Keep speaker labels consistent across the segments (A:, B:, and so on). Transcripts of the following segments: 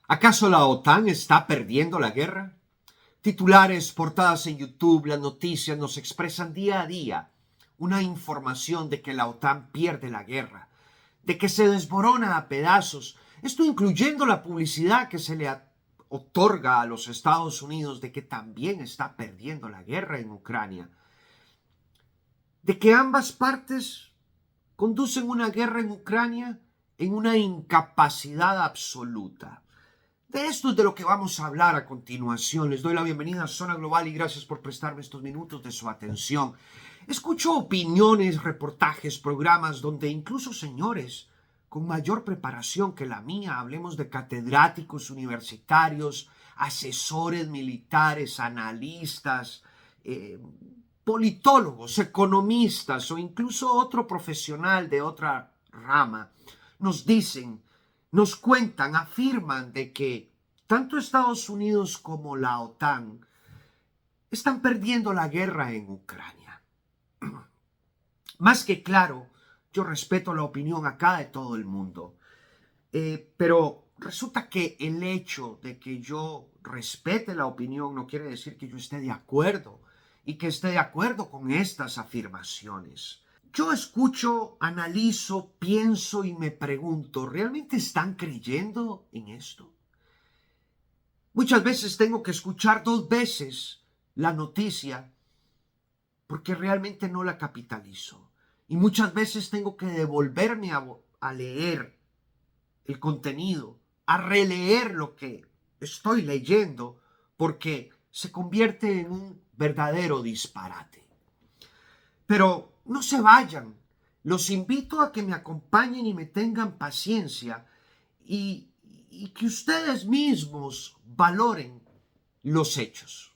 A: ¿Acaso la OTAN está perdiendo la guerra? Titulares, portadas en YouTube, las noticias nos expresan día a día una información de que la OTAN pierde la guerra, de que se desborona a pedazos, esto incluyendo la publicidad que se le otorga a los Estados Unidos de que también está perdiendo la guerra en Ucrania, de que ambas partes conducen una guerra en Ucrania en una incapacidad absoluta. De esto es de lo que vamos a hablar a continuación. Les doy la bienvenida a Zona Global y gracias por prestarme estos minutos de su atención. Escucho opiniones, reportajes, programas donde incluso señores con mayor preparación que la mía, hablemos de catedráticos universitarios, asesores militares, analistas, politólogos, economistas o incluso otro profesional de otra rama, nos dicen, nos cuentan, afirman de que tanto Estados Unidos como la OTAN están perdiendo la guerra en Ucrania. Más que claro, yo respeto la opinión acá de todo el mundo, pero resulta que el hecho de que yo respete la opinión no quiere decir que yo esté de acuerdo y que esté de acuerdo con estas afirmaciones. Yo escucho, analizo, pienso y me pregunto, ¿realmente están creyendo en esto? Muchas veces tengo que escuchar 2 veces la noticia porque realmente no la capitalizo. Y muchas veces tengo que devolverme a leer el contenido, a releer lo que estoy leyendo, porque se convierte en un verdadero disparate. Pero no se vayan, los invito a que me acompañen y me tengan paciencia y que ustedes mismos valoren los hechos.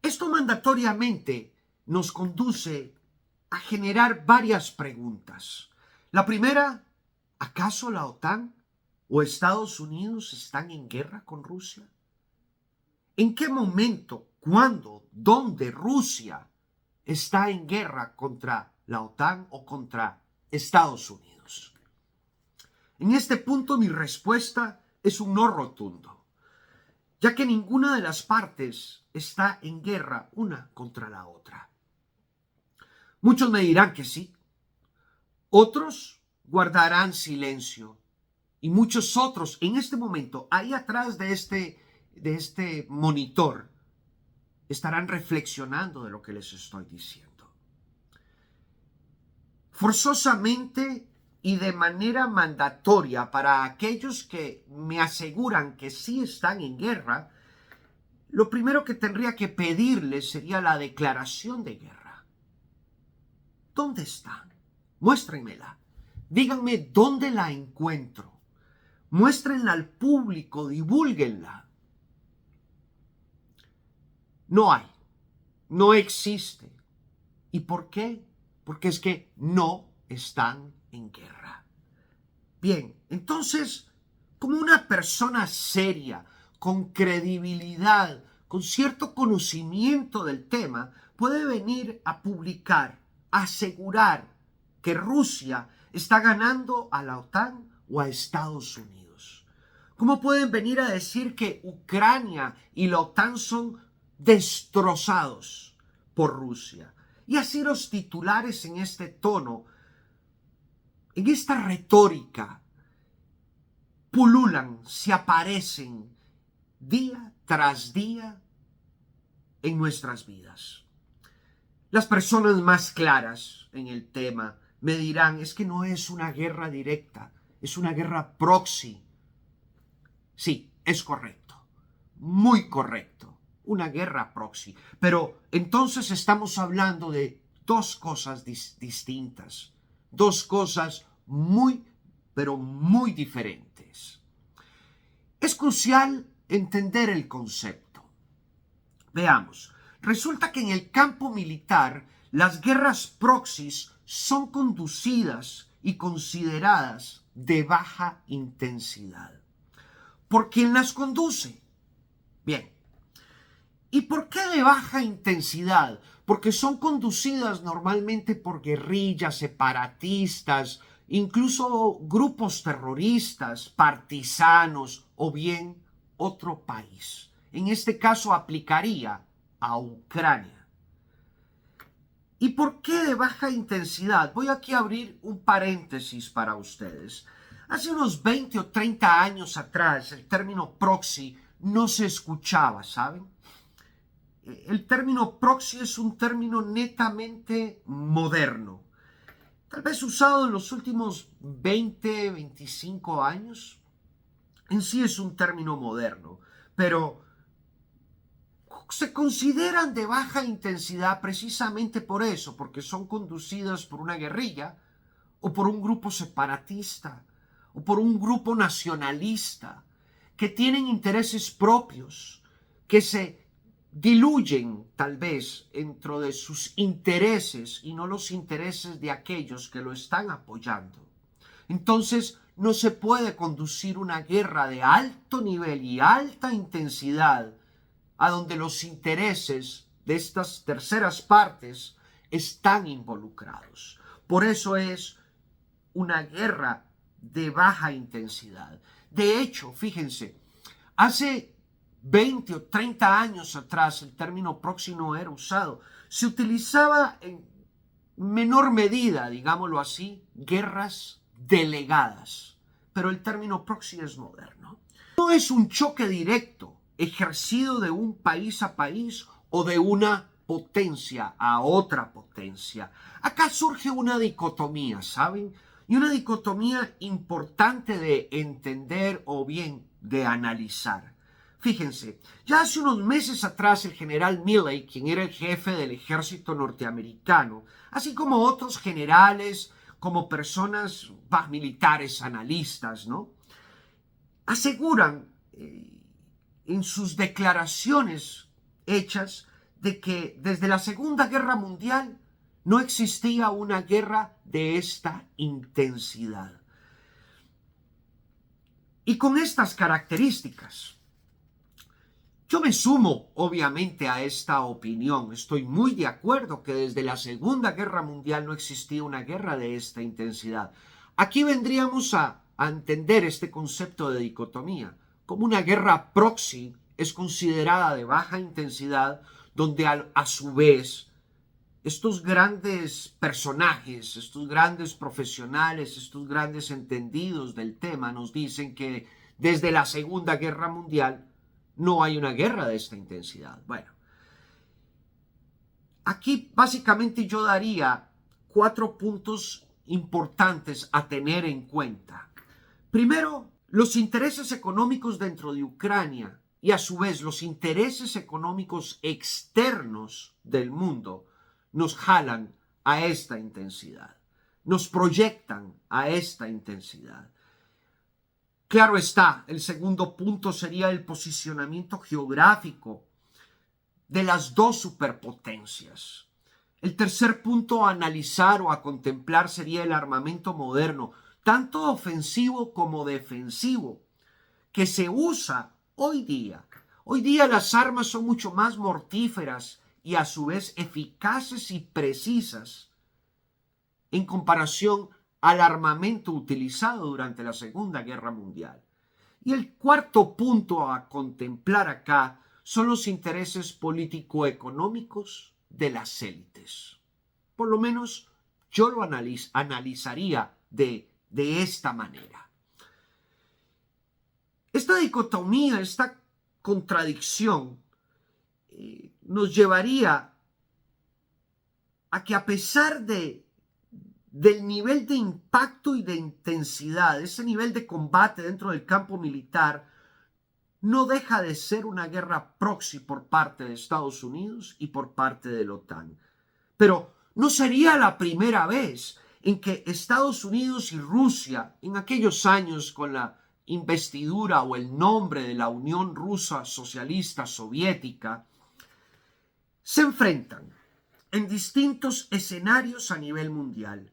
A: Esto mandatoriamente nos conduce a generar varias preguntas. La primera, ¿acaso la OTAN o Estados Unidos están en guerra con Rusia? ¿En qué momento, cuándo, dónde Rusia está en guerra contra la OTAN o contra Estados Unidos? En este punto mi respuesta es un no rotundo, ya que ninguna de las partes está en guerra una contra la otra. Muchos me dirán que sí, otros guardarán silencio y muchos otros en este momento, ahí atrás de este monitor, estarán reflexionando de lo que les estoy diciendo. Forzosamente y de manera mandatoria para aquellos que me aseguran que sí están en guerra, lo primero que tendría que pedirles sería la declaración de guerra. ¿Dónde está? Muéstrenmela. Díganme dónde la encuentro. Muéstrenla al público, divúlguenla. No hay, no existe. ¿Y por qué? Porque es que no están en guerra. Bien, entonces, como una persona seria, con credibilidad, con cierto conocimiento del tema, puede venir a publicar, a asegurar que Rusia está ganando a la OTAN o a Estados Unidos. ¿Cómo pueden venir a decir que Ucrania y la OTAN son destrozados por Rusia? Y así los titulares en este tono, en esta retórica, pululan, se aparecen día tras día en nuestras vidas. Las personas más claras en el tema me dirán, es que no es una guerra directa, es una guerra proxy. Sí, es correcto, muy correcto, una guerra proxy. Pero entonces estamos hablando de dos cosas distintas, dos cosas muy, pero muy diferentes. Es crucial entender el concepto. Veamos, resulta que en el campo militar las guerras proxies son conducidas y consideradas de baja intensidad. ¿Por quién las conduce? Bien. ¿Y por qué de baja intensidad? Porque son conducidas normalmente por guerrillas, separatistas incluso grupos terroristas, partisanos o bien otro país. En este caso aplicaría a Ucrania. ¿Y por qué de baja intensidad? Voy aquí a abrir un paréntesis para ustedes. Hace unos 20 o 30 años atrás el término proxy no se escuchaba, ¿saben? El término proxy es un término netamente moderno, tal vez usado en los últimos 20, 25 años. En sí es un término moderno, pero se consideran de baja intensidad precisamente por eso, porque son conducidas por una guerrilla o por un grupo separatista o por un grupo nacionalista que tienen intereses propios, que se diluyen tal vez dentro de sus intereses y no los intereses de aquellos que lo están apoyando. Entonces no se puede conducir una guerra de alto nivel y alta intensidad a donde los intereses de estas terceras partes están involucrados. Por eso es una guerra de baja intensidad. De hecho, fíjense, hace 20 o 30 años atrás el término proxy no era usado. Se utilizaba en menor medida, digámoslo así, guerras delegadas. Pero el término proxy es moderno. No es un choque directo ejercido de un país a país o de una potencia a otra potencia. Acá surge una dicotomía, ¿saben? Y una dicotomía importante de entender o bien de analizar. Fíjense, ya hace unos meses atrás el general Milley, quien era el jefe del ejército norteamericano, así como otros generales, como personas militares, analistas, ¿no? Aseguran en sus declaraciones hechas de que desde la Segunda Guerra Mundial no existía una guerra de esta intensidad. Y con estas características, yo me sumo obviamente a esta opinión. Estoy muy de acuerdo que desde la Segunda Guerra Mundial no existía una guerra de esta intensidad. Aquí vendríamos a entender este concepto de dicotomía como una guerra proxy es considerada de baja intensidad, donde a su vez estos grandes personajes, estos grandes profesionales, estos grandes entendidos del tema nos dicen que desde la Segunda Guerra Mundial no hay una guerra de esta intensidad. Bueno, aquí básicamente yo daría 4 puntos importantes a tener en cuenta. Primero, los intereses económicos dentro de Ucrania y a su vez los intereses económicos externos del mundo nos jalan a esta intensidad, nos proyectan a esta intensidad. Claro está, el segundo punto sería el posicionamiento geográfico de las dos superpotencias. El tercer punto a analizar o a contemplar sería el armamento moderno, tanto ofensivo como defensivo, que se usa hoy día. Hoy día las armas son mucho más mortíferas y a su vez eficaces y precisas en comparación al armamento utilizado durante la Segunda Guerra Mundial. Y el cuarto punto a contemplar acá son los intereses político-económicos de las élites. Por lo menos yo lo analizaría de esta manera. Esta dicotomía, esta contradicción nos llevaría a que a pesar del nivel de impacto y de intensidad, ese nivel de combate dentro del campo militar, no deja de ser una guerra proxy por parte de Estados Unidos y por parte de la OTAN. Pero no sería la primera vez en que Estados Unidos y Rusia, en aquellos años con la investidura o el nombre de la Unión Rusa Socialista Soviética, se enfrentan en distintos escenarios a nivel mundial,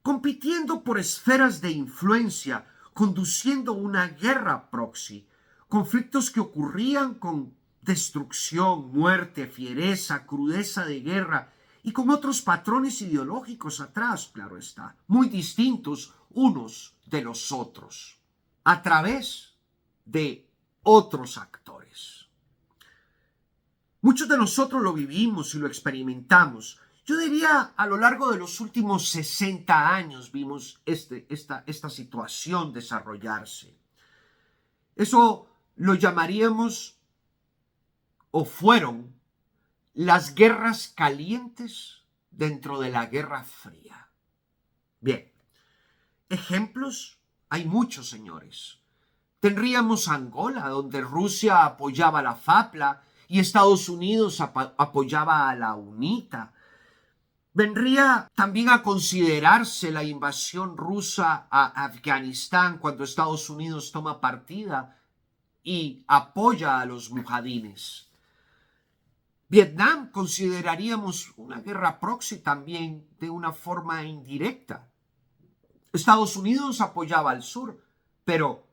A: compitiendo por esferas de influencia, conduciendo una guerra proxy, conflictos que ocurrían con destrucción, muerte, fiereza, crudeza de guerra y con otros patrones ideológicos atrás, claro está, muy distintos unos de los otros, a través de otros actores. Muchos de nosotros lo vivimos y lo experimentamos. Yo diría, a lo largo de los últimos 60 años vimos esta situación desarrollarse. Eso lo llamaríamos, o fueron, las guerras calientes dentro de la Guerra Fría. Bien, ejemplos hay muchos, señores. Tendríamos Angola, donde Rusia apoyaba a la FAPLA y Estados Unidos apoyaba a la UNITA. Vendría también a considerarse la invasión rusa a Afganistán cuando Estados Unidos toma partida y apoya a los mujahidines. Vietnam consideraríamos una guerra proxy también de una forma indirecta. Estados Unidos apoyaba al sur, pero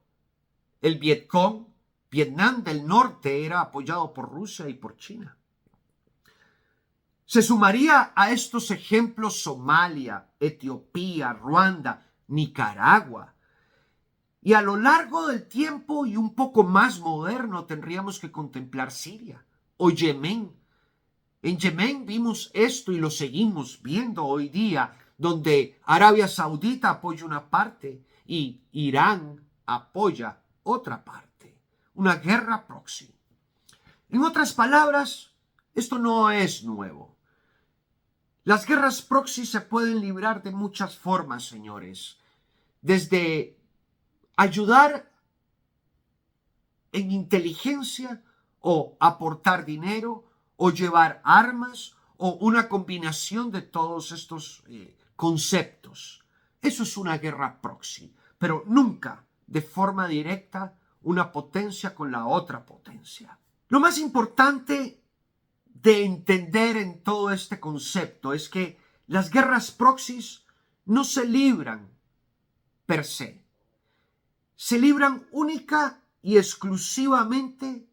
A: el Vietcong, Vietnam del Norte, era apoyado por Rusia y por China. Se sumaría a estos ejemplos Somalia, Etiopía, Ruanda, Nicaragua. Y a lo largo del tiempo y un poco más moderno tendríamos que contemplar Siria o Yemen. En Yemen vimos esto y lo seguimos viendo hoy día, donde Arabia Saudita apoya una parte y Irán apoya otra parte. Una guerra proxy. En otras palabras, esto no es nuevo. Las guerras proxy se pueden librar de muchas formas, señores. Desde ayudar en inteligencia o aportar dinero o llevar armas o una combinación de todos estos conceptos. Eso es una guerra proxy, pero nunca de forma directa una potencia con la otra potencia. Lo más importante de entender en todo este concepto es que las guerras proxies no se libran per se. Se libran única y exclusivamente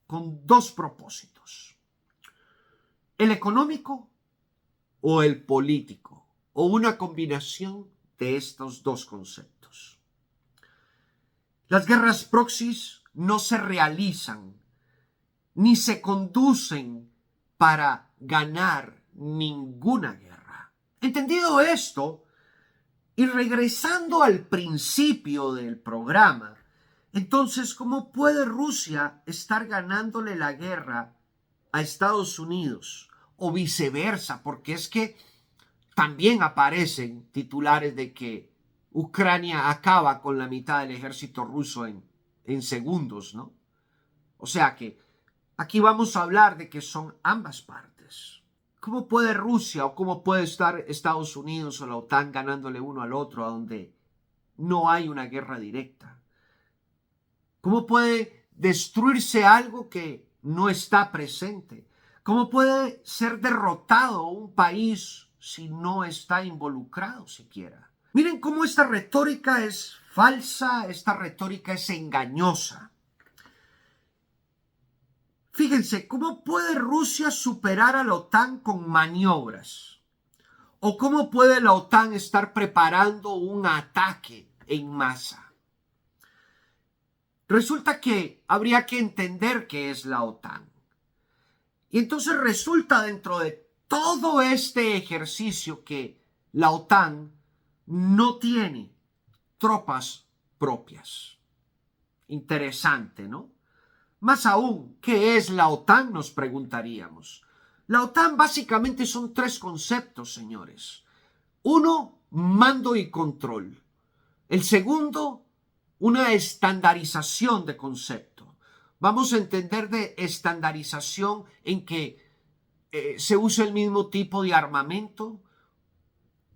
A: con dos propósitos: el económico o el político, o una combinación de estos dos conceptos. Las guerras proxies no se realizan ni se conducen para ganar ninguna guerra. Entendido esto, y regresando al principio del programa, entonces, ¿cómo puede Rusia estar ganándole la guerra a Estados Unidos o viceversa? Porque es que también aparecen titulares de que Ucrania acaba con la mitad del ejército ruso en segundos, ¿no? O sea que aquí vamos a hablar de que son ambas partes. ¿Cómo puede Rusia o cómo puede estar Estados Unidos o la OTAN ganándole uno al otro a donde no hay una guerra directa? ¿Cómo puede destruirse algo que no está presente? ¿Cómo puede ser derrotado un país si no está involucrado siquiera? Miren cómo esta retórica es falsa, esta retórica es engañosa. Fíjense, ¿cómo puede Rusia superar a la OTAN con maniobras? ¿O cómo puede la OTAN estar preparando un ataque en masa? Resulta que habría que entender qué es la OTAN. Y entonces resulta dentro de todo este ejercicio que la OTAN no tiene tropas propias. Interesante, ¿no? Más aún, ¿qué es la OTAN? Nos preguntaríamos. La OTAN básicamente son tres conceptos, señores. Uno, mando y control. El segundo, una estandarización de concepto. Vamos a entender de estandarización en que se usa el mismo tipo de armamento,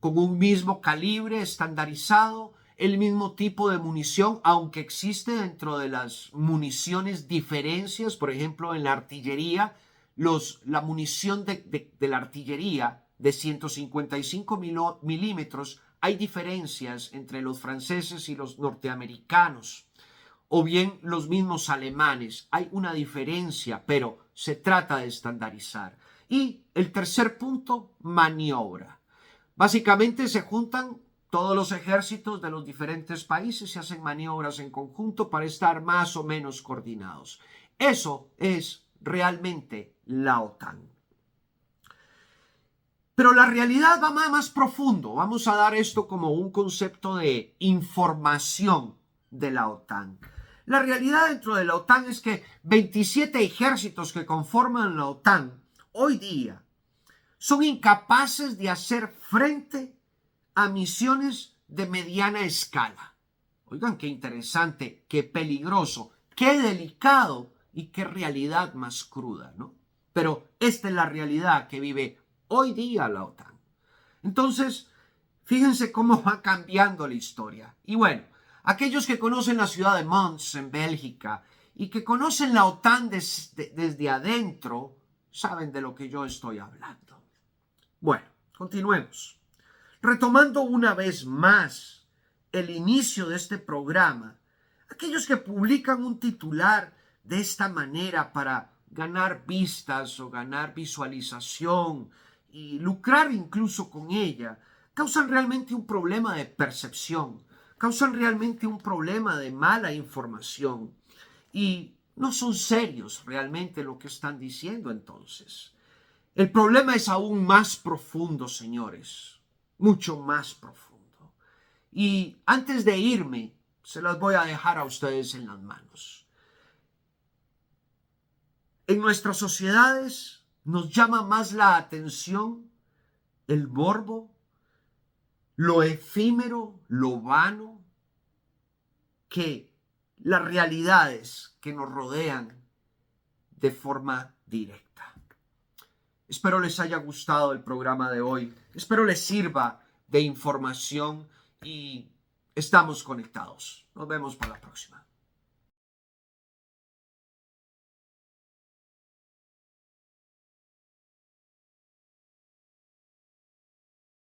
A: con un mismo calibre estandarizado, el mismo tipo de munición, aunque existe dentro de las municiones diferencias. Por ejemplo, en la artillería, la munición de la artillería de 155 milímetros, hay diferencias entre los franceses y los norteamericanos, o bien los mismos alemanes. Hay una diferencia, pero se trata de estandarizar. Y el tercer punto, maniobra. Básicamente se juntan todos los ejércitos de los diferentes países y hacen maniobras en conjunto para estar más o menos coordinados. Eso es realmente la OTAN. Pero la realidad va más profundo. Vamos a dar esto como un concepto de información de la OTAN. La realidad dentro de la OTAN es que 27 ejércitos que conforman la OTAN hoy día son incapaces de hacer frente a misiones de mediana escala. Oigan, qué interesante, qué peligroso, qué delicado y qué realidad más cruda, ¿no? Pero esta es la realidad que vive hoy día la OTAN. Entonces, fíjense cómo va cambiando la historia. Y bueno, aquellos que conocen la ciudad de Mons en Bélgica y que conocen la OTAN desde adentro, saben de lo que yo estoy hablando. Bueno, continuemos. Retomando una vez más el inicio de este programa, aquellos que publican un titular de esta manera para ganar vistas o ganar visualización y lucrar incluso con ella, causan realmente un problema de percepción, causan realmente un problema de mala información y no son serios realmente lo que están diciendo entonces. El problema es aún más profundo, señores, mucho más profundo. Y antes de irme, se las voy a dejar a ustedes en las manos. En nuestras sociedades nos llama más la atención el morbo, lo efímero, lo vano, que las realidades que nos rodean de forma directa. Espero les haya gustado el programa de hoy. Espero les sirva de información y estamos conectados. Nos vemos para la próxima.